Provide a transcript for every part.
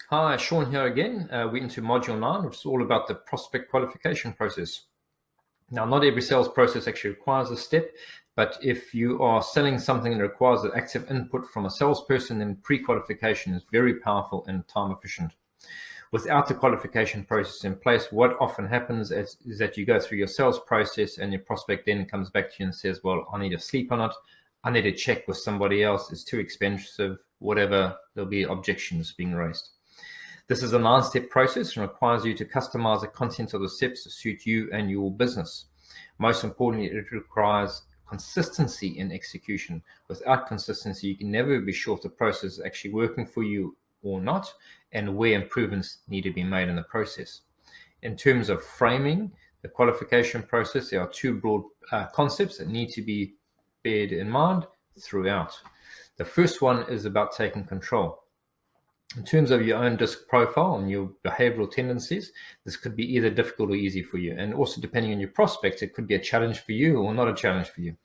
Hi, Sean here again. We're into Module 9, which is all about the prospect qualification process. Now, not every sales process actually requires a step, but if you are selling something that requires an active input from a salesperson, then pre-qualification is very powerful and time efficient. Without the qualification process in place, what often happens is that you go through your sales process and your prospect then comes back to you and says, well, I need to sleep on it. I need to check with somebody else. It's too expensive, whatever. There'll be objections being raised. This is a 9-step process and requires you to customize the content of the steps to suit you and your business. Most importantly, it requires consistency in execution. Without consistency, you can never be sure if the process is actually working for you or not, and where improvements need to be made in the process. In terms of framing the qualification process, there are two broad concepts that need to be beared in mind throughout. The first one is about taking control. In terms of your own disc profile and your behavioral tendencies, this could be either difficult or easy for you. And also depending on your prospects, it could be a challenge for you or not a challenge for you.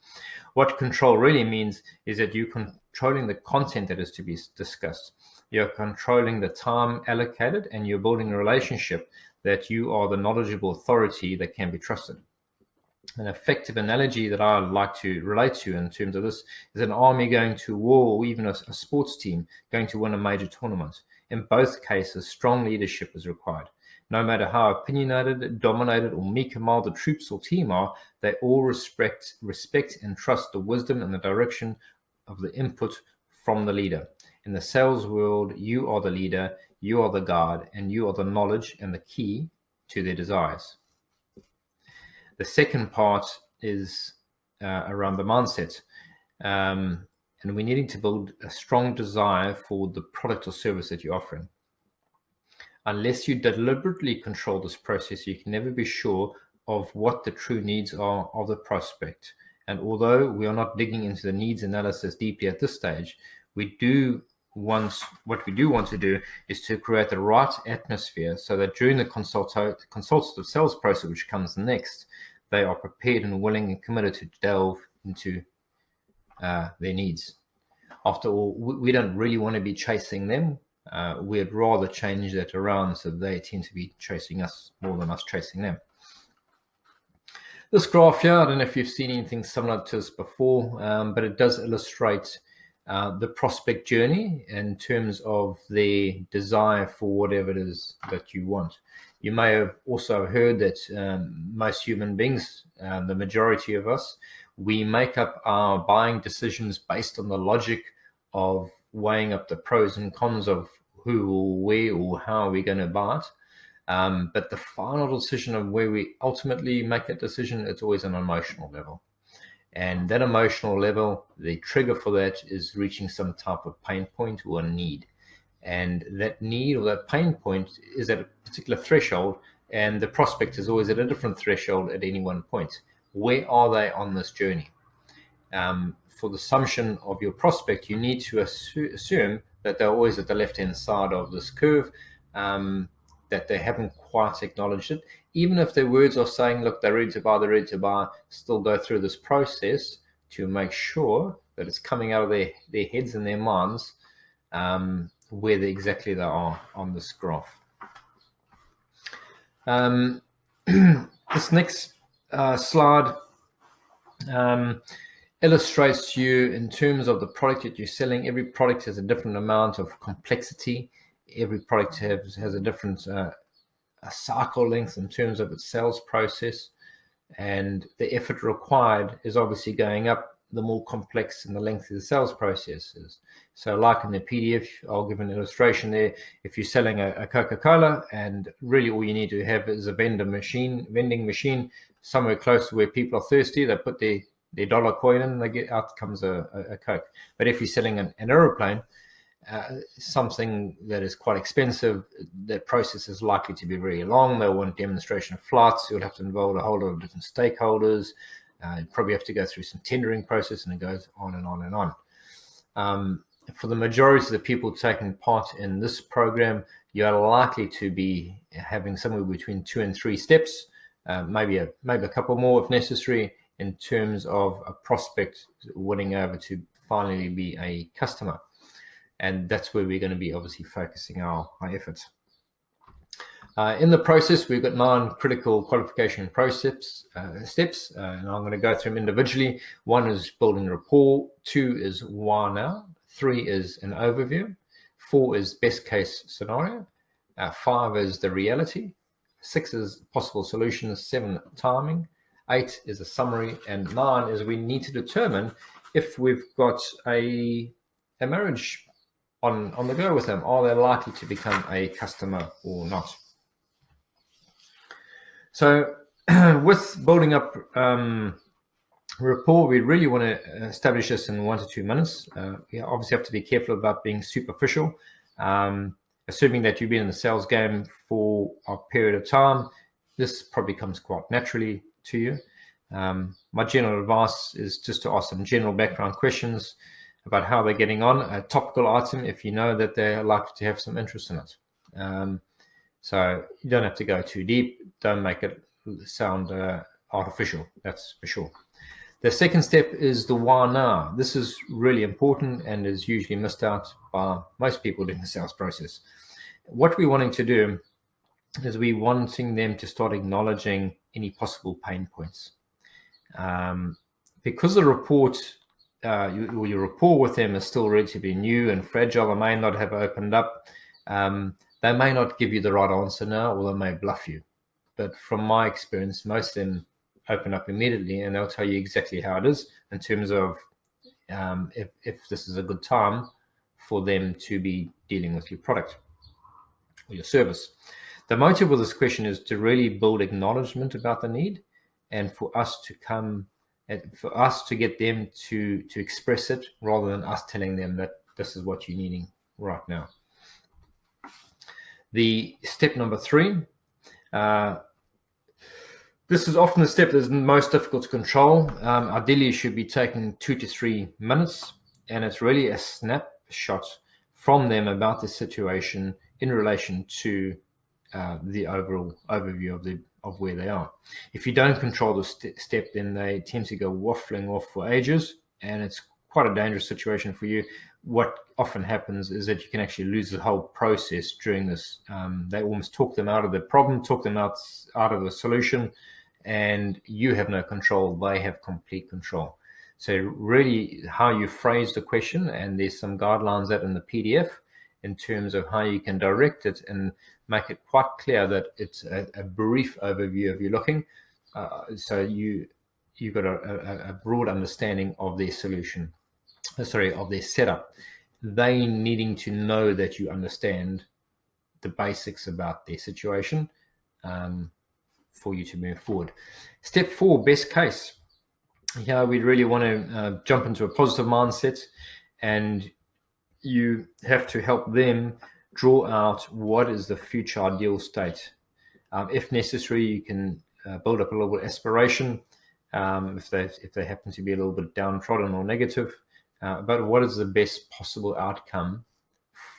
What control really means is that you're controlling the content that is to be discussed. You're controlling the time allocated, and you're building a relationship that you are the knowledgeable authority that can be trusted. An effective analogy that I like to relate to in terms of this is an army going to war, or even a sports team going to win a major tournament. In both cases, strong leadership is required. No matter how opinionated, dominated, or meek-mild the troops or team are, they all respect and trust the wisdom and the direction of the input from the leader. In the sales world, you are the leader, you are the guide, and you are the knowledge and the key to their desires. The second part is around the mindset. And we're needing to build a strong desire for the product or service that you're offering. Unless you deliberately control this process, you can never be sure of what the true needs are of the prospect. And although we are not digging into the needs analysis deeply at this stage, what we do want to do is to create the right atmosphere so that during the consultative sales process, which comes next, they are prepared and willing and committed to delve into their needs. After all, we don't really want to be chasing them. We'd rather change that around so they tend to be chasing us more than us chasing them. This graph here, I don't know if you've seen anything similar to this before, but it does illustrate the prospect journey in terms of their desire for whatever it is that you want. You may have also heard that most human beings, the majority of us, we make up our buying decisions based on the logic of weighing up the pros and cons of who or where or how we're going to buy it. But the final decision of where we ultimately make that decision, it's always an emotional level. And that emotional level, the trigger for that is reaching some type of pain point or a need. And that need or that pain point is at a particular threshold, and the prospect is always at a different threshold at any one point. Where are they on this journey? For the assumption of your prospect, you need to assume that they're always at the left-hand side of this curve, that they haven't quite acknowledged it. Even if their words are saying, look, they're ready to buy, still go through this process to make sure that it's coming out of their heads and their minds, where exactly they are on this graph. This next slide illustrates to you in terms of the product that you're selling. Every product has a different amount of complexity. Every product has a different a cycle length in terms of its sales process, and the effort required is obviously going up the more complex and the length of the sales process is. So like in the PDF, I'll give an illustration there. If you're selling a Coca-Cola and really all you need to have is a vending machine somewhere close to where people are thirsty, they put their dollar coin in, they get out comes a Coke. But if you're selling an aeroplane, something that is quite expensive, that process is likely to be very long. They'll want demonstration of flights. You'll have to involve a whole lot of different stakeholders. You probably have to go through some tendering process, and it goes on and on and on. For the majority of the people taking part in this program, you're likely to be having somewhere between 2 and 3 steps, maybe a couple more if necessary, in terms of a prospect winning over to finally be a customer. And that's where we're going to be obviously focusing our efforts. In the process, we've got 9 critical qualification steps, and I'm going to go through them individually. 1 is building rapport, 2 is why now, 3 is an overview, 4 is best case scenario, 5 is the reality, 6 is possible solutions, 7 timing, 8 is a summary, and 9 is we need to determine if we've got a marriage on the go with them. Are they likely to become a customer or not? So with building up rapport, we really want to establish this in 1 to 2 minutes. You obviously have to be careful about being superficial. Assuming that you've been in the sales game for a period of time, this probably comes quite naturally to you. My general advice is just to ask some general background questions about how they're getting on, a topical item if you know that they're likely to have some interest in it. So you don't have to go too deep. Don't make it sound artificial, that's for sure. The second step is the why now. This is really important and is usually missed out by most people during the sales process. What we're wanting to do is we're wanting them to start acknowledging any possible pain points. Because the report, your rapport with them is still relatively new and fragile, they may not have opened up. They may not give you the right answer now, or they may bluff you. But from my experience, most of them open up immediately and they'll tell you exactly how it is in terms of if this is a good time for them to be dealing with your product or your service. The motive of this question is to really build acknowledgement about the need, and for us to get them to express it rather than us telling them that this is what you're needing right now. The step number 3, this is often the step that's most difficult to control. Ideally, it should be taking 2 to 3 minutes, and it's really a snapshot from them about the situation in relation to the overall overview of where they are. If you don't control the step, then they tend to go waffling off for ages, and it's quite a dangerous situation for you. What often happens is that you can actually lose the whole process during this. They almost talk them out of the problem, talk them out of the solution, and you have no control. They have complete control. So really how you phrase the question, and there's some guidelines that in the PDF in terms of how you can direct it and make it quite clear that it's a brief overview of you looking. So you've got a broad understanding of their solution. Of their setup. They needing to know that you understand the basics about their situation for you to move forward. Step 4, best case. Here we really want to jump into a positive mindset, and you have to help them draw out what is the future ideal state. If necessary, you can build up a little bit of aspiration if they happen to be a little bit downtrodden or negative. But what is the best possible outcome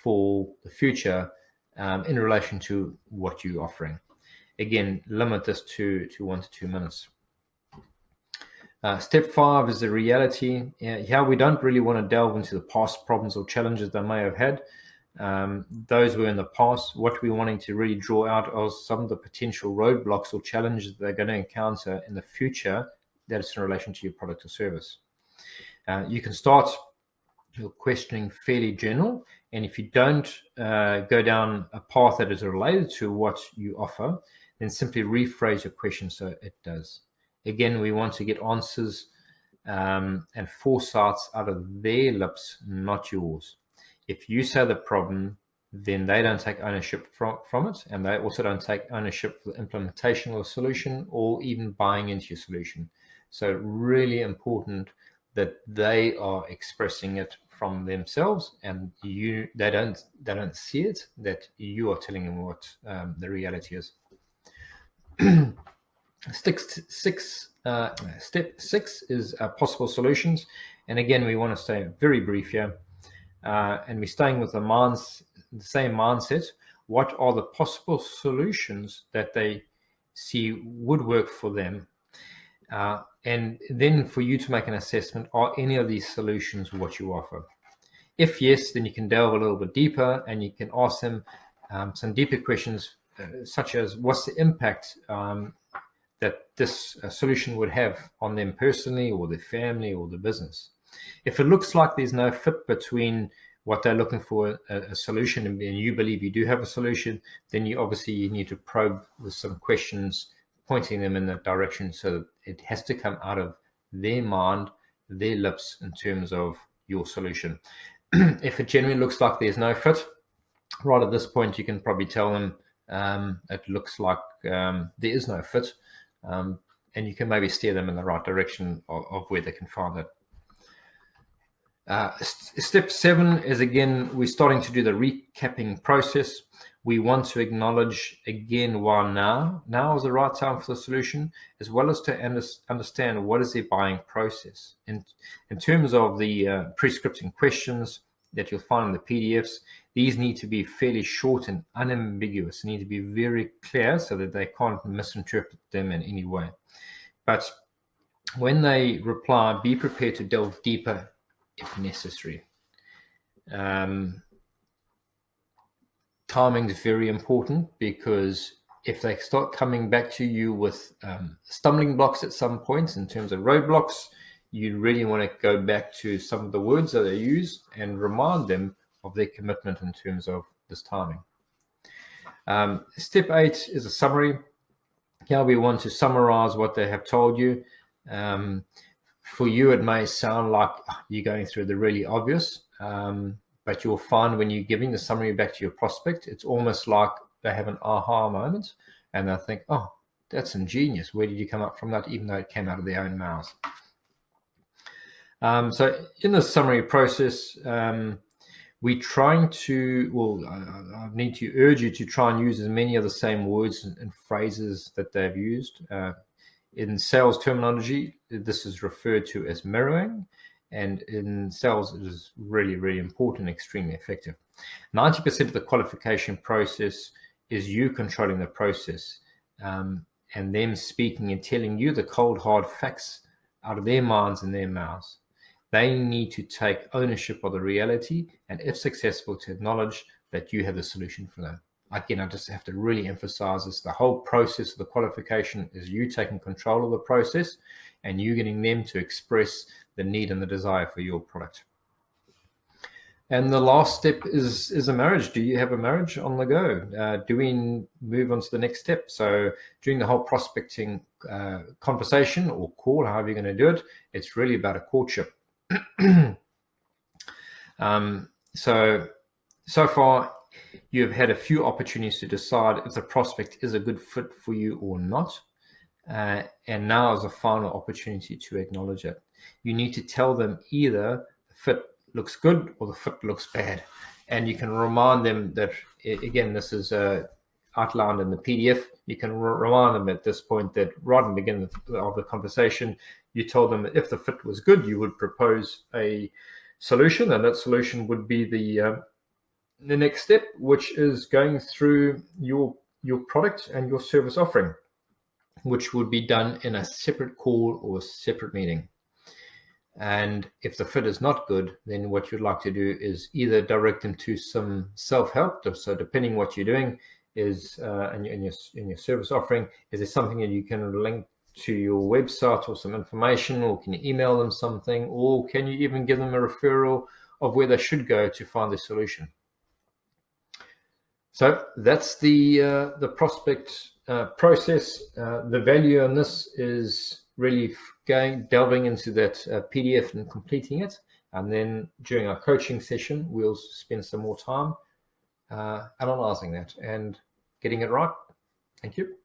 for the future in relation to what you're offering? Again, limit this to 1 to 2 minutes. Step 5 is the reality. Here we don't really want to delve into the past problems or challenges they may have had. Those were in the past. What we're wanting to really draw out are some of the potential roadblocks or challenges they're going to encounter in the future that's in relation to your product or service. You can start your questioning fairly general, and if you don't go down a path that is related to what you offer, then simply rephrase your question so it does. Again, we want to get answers and foresights out of their lips, not yours. If you say the problem, then they don't take ownership from it, and they also don't take ownership for the implementation of the solution or even buying into your solution. So really important that they are expressing it from themselves, and they don't see it, that you are telling them what the reality is. Step 6 is possible solutions, and again we want to stay very brief here, and we're staying with the same mindset. What are the possible solutions that they see would work for them? And then for you to make an assessment, are any of these solutions what you offer? If yes, then you can delve a little bit deeper and you can ask them some deeper questions, such as what's the impact that this solution would have on them personally or their family or the business. If it looks like there's no fit between what they're looking for, a solution, and you believe you do have a solution, then you need to probe with some questions, pointing them in that direction, so that it has to come out of their mind, their lips, in terms of your solution. If it genuinely looks like there's no fit, right at this point, you can probably tell them it looks like there is no fit, and you can maybe steer them in the right direction of where they can find it. Step 7 is, again, we're starting to do the recapping process. We want to acknowledge again why now is the right time for the solution, as well as to understand what is their buying process. In terms of the pre-scripting questions that you'll find in the PDFs, these need to be fairly short and unambiguous. They need to be very clear so that they can't misinterpret them in any way. But when they reply, be prepared to delve deeper if necessary. Timing is very important, because if they start coming back to you with stumbling blocks at some points in terms of roadblocks, you really want to go back to some of the words that they use and remind them of their commitment in terms of this timing. Step 8 is a summary. Here we want to summarize what they have told you. For you, it may sound like you're going through the really obvious, but you'll find when you're giving the summary back to your prospect, it's almost like they have an aha moment and they think, oh, that's ingenious. Where did you come up from that, even though it came out of their own mouths? So in the summary process, we're trying to, I need to urge you to try and use as many of the same words and phrases that they've used. In sales terminology, this is referred to as mirroring, and in sales, it is really, really important, extremely effective. 90% of the qualification process is you controlling the process, and them speaking and telling you the cold, hard facts out of their minds and their mouths. They need to take ownership of the reality, and if successful, to acknowledge that you have the solution for them. Again, I just have to really emphasize this. The whole process of the qualification is you taking control of the process and you getting them to express the need and the desire for your product. And the last step is a marriage. Do you have a marriage on the go? Do we move on to the next step? So during the whole prospecting conversation or call, however you're going to do it, it's really about a courtship. So far, you have had a few opportunities to decide if the prospect is a good fit for you or not. And now is a final opportunity to acknowledge it. You need to tell them either the fit looks good or the fit looks bad. And you can remind them that, again, this is outlined in the PDF. You can remind them at this point that right in the beginning of the conversation, you told them that if the fit was good, you would propose a solution, and that solution would be the next step, which is going through your product and your service offering, which would be done in a separate call or a separate meeting. And if the fit is not good, then what you'd like to do is either direct them to some self-help. So depending what you're doing is in your service offering, is there something that you can link to your website or some information, or can you email them something, or can you even give them a referral of where they should go to find the solution? So that's the prospect process. The value on this is really delving into that PDF and completing it. And then during our coaching session, we'll spend some more time analyzing that and getting it right. Thank you.